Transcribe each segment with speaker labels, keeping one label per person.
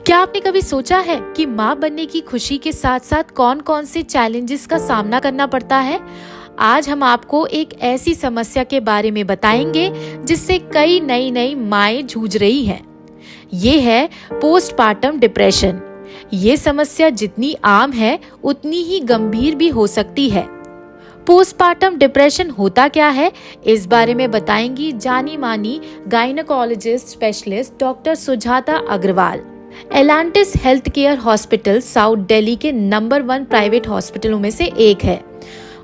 Speaker 1: क्या आपने कभी सोचा है कि माँ बनने की खुशी के साथ साथ कौन कौन से चैलेंजेस का सामना करना पड़ता है? आज हम आपको एक ऐसी समस्या के बारे में बताएंगे जिससे कई नई माएं जूझ रही हैं। ये है पोस्टपार्टम डिप्रेशन। ये समस्या जितनी आम है उतनी ही गंभीर भी हो सकती है। पोस्टपार्टम डिप्रेशन होता क्या है, इस बारे में बताएंगी जानी मानी gynaecologist specialist doctor Sujata Agarwal. Elantis health care hospital south Delhi के नंबर 1 प्राइवेट हॉस्पिटलों में से एक है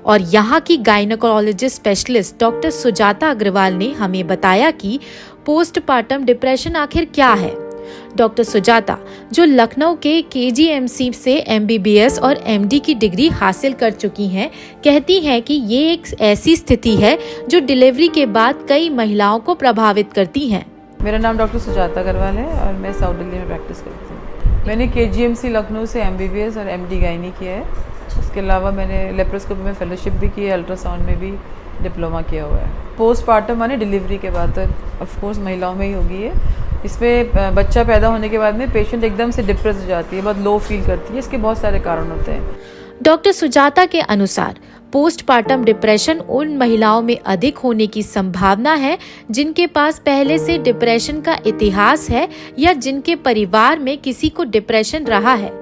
Speaker 1: और यहाँ की gynaecologist specialist doctor Sujata Agarwal ने हमें बताया कि पोस्टपार्टम डिप्रेशन आखिर क्या है। डॉक्टर सुजाता, जो लखनऊ के KGMC से MBBS और MD की डिग्री हासिल कर चुकी हैं, कहती हैं कि ये एक ऐसी स्थिति है जो डिलीवरी के बाद कई महिलाओं को प्रभावित करती हैं।
Speaker 2: मेरा नाम डॉक्टर सुजाता अग्रवाल है और मैं साउथ दिल्ली में प्रैक्टिस करती हूँ। मैंने KGMC लखनऊ से MBBS और MD गायनी किया है। उसके अलावा मैंने लेप्रोस्कोपी में फेलोशिप भी की है, अल्ट्रासाउंड में भी डिप्लोमा किया हुआ है। पोस्टपार्टम माने डिलीवरी के बाद, तो ऑफकोर्स महिलाओं में ही होगी ये। इसमें बच्चा पैदा होने के बाद में पेशेंट एकदम से डिप्रेस हो जाती है, बहुत लो फील करती है। इसके बहुत सारे कारण होते हैं।
Speaker 1: डॉक्टर सुजाता के अनुसार पोस्टपार्टम डिप्रेशन उन महिलाओं में अधिक होने की संभावना है जिनके पास पहले से डिप्रेशन का इतिहास है या जिनके परिवार में किसी को डिप्रेशन रहा है।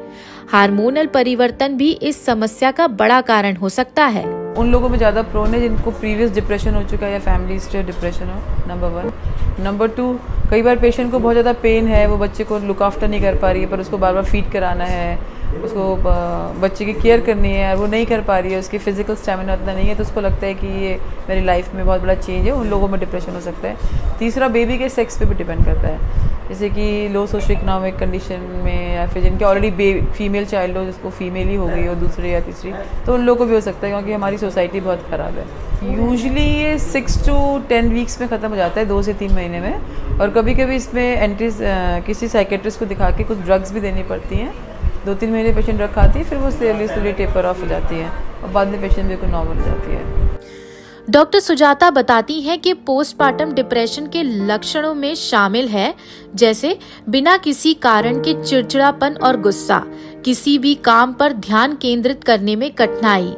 Speaker 1: हार्मोनल परिवर्तन भी इस समस्या का बड़ा कारण हो सकता है।
Speaker 2: उन लोगों में ज़्यादा प्रोन है जिनको प्रीवियस डिप्रेशन हो चुका है या फैमिली हिस्ट्री डिप्रेशन हो, नंबर 1। नंबर 2, कई बार पेशेंट को बहुत ज़्यादा पेन है, वो बच्चे को लुक आफ्टर नहीं कर पा रही है, पर उसको बार बार फीड कराना है, उसको बच्चे की केयर करनी है और वो नहीं कर पा रही है, उसकी फिजिकल स्टेमिना उतना नहीं है, तो उसको लगता है कि ये मेरी लाइफ में बहुत बड़ा चेंज है। उन लोगों में डिप्रेशन हो सकता है। तीसरा, बेबी के सेक्स पे भी डिपेंड करता है, जैसे कि लो सोशो इकोनॉमिक कंडीशन में या फिर जिनके ऑलरेडी फीमेल चाइल्ड हो, जिसको फीमेल ही हो गई हो दूसरी या तीसरी, तो उन लोगों को भी हो सकता है क्योंकि हमारी सोसाइटी बहुत ख़राब है। यूजुअली ये 6 to 10 वीक्स में ख़त्म हो जाता है, 2 से 3 महीने में। और कभी कभी इसमें किसी साइकेट्रिस्ट को दिखा के कुछ ड्रग्स भी देनी पड़ती हैं। 2-3 महीने पेशेंट ड्रग खाती है, फिर वो स्लोली टेपर ऑफ हो जाती है और बाद में पेशेंट बिल्कुल नॉर्मल हो जाती है।
Speaker 1: डॉक्टर सुजाता बताती हैं कि पोस्टपार्टम डिप्रेशन के लक्षणों में शामिल है जैसे बिना किसी कारण के चिड़चिड़ापन और गुस्सा, किसी भी काम पर ध्यान केंद्रित करने में कठिनाई,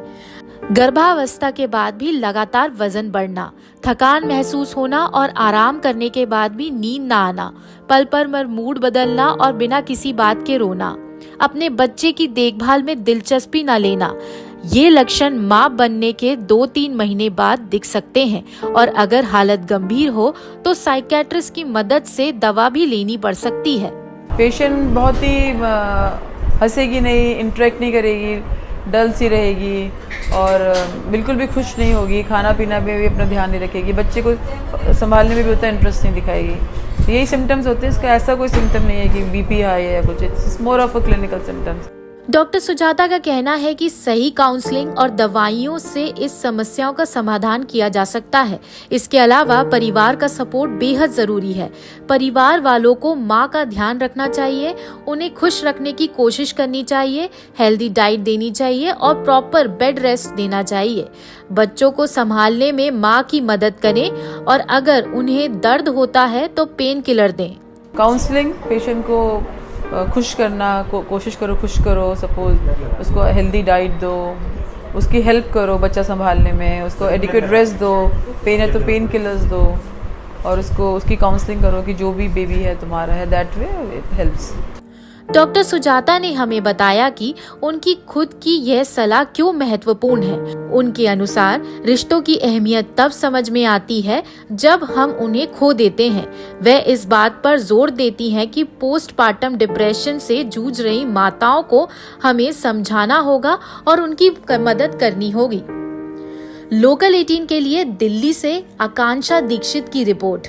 Speaker 1: गर्भावस्था के बाद भी लगातार वजन बढ़ना, थकान महसूस होना और आराम करने के बाद भी नींद न आना, पल पर मूड बदलना और बिना किसी बात के रोना, अपने बच्चे की देखभाल में दिलचस्पी न लेना। ये लक्षण माँ बनने के 2-3 महीने बाद दिख सकते हैं और अगर हालत गंभीर हो तो साइकियाट्रिस्ट की मदद से दवा भी लेनी पड़ सकती है।
Speaker 2: पेशेंट बहुत ही हंसेगी नहीं, इंटरेक्ट नहीं करेगी, डल सी रहेगी और बिल्कुल भी खुश नहीं होगी, खाना पीना में भी अपना ध्यान नहीं रखेगी, बच्चे को संभालने में भी उतना इंटरेस्ट नहीं दिखाएगी। यही सिम्टम्स होते हैं। इसका ऐसा कोई सिम्टम नहीं है कि BP हाई है या कुछ, it's more of a clinical symptoms.
Speaker 1: Doctor Sujata का कहना है कि सही काउंसलिंग और दवाइयों से इस समस्याओं का समाधान किया जा सकता है। इसके अलावा परिवार का सपोर्ट बेहद जरूरी है। परिवार वालों को माँ का ध्यान रखना चाहिए, उन्हें खुश रखने की कोशिश करनी चाहिए, हेल्दी डाइट देनी चाहिए और प्रॉपर बेड रेस्ट देना चाहिए। बच्चों को संभालने में माँ की मदद करें और अगर उन्हें दर्द होता है तो पेन किलर दें।
Speaker 2: काउंसलिंग, पेशेंट को खुश करना कोशिश करो, खुश करो, सपोज उसको हेल्दी डाइट दो, उसकी हेल्प करो बच्चा संभालने में, उसको एडिक्वेट रेस्ट दो, पेन है तो पेन किलर्स दो और उसकी काउंसलिंग करो कि जो भी बेबी है तुम्हारा है, that way it helps.
Speaker 1: Doctor Sujata ने हमें बताया कि उनकी खुद की यह सलाह क्यों महत्वपूर्ण है। उनके अनुसार रिश्तों की अहमियत तब समझ में आती है जब हम उन्हें खो देते हैं। वह इस बात पर जोर देती हैं कि पोस्टपार्टम डिप्रेशन से जूझ रही माताओं को हमें समझाना होगा और उनकी मदद करनी होगी। लोकल 18 के लिए दिल्ली से आकांक्षा दीक्षित की रिपोर्ट।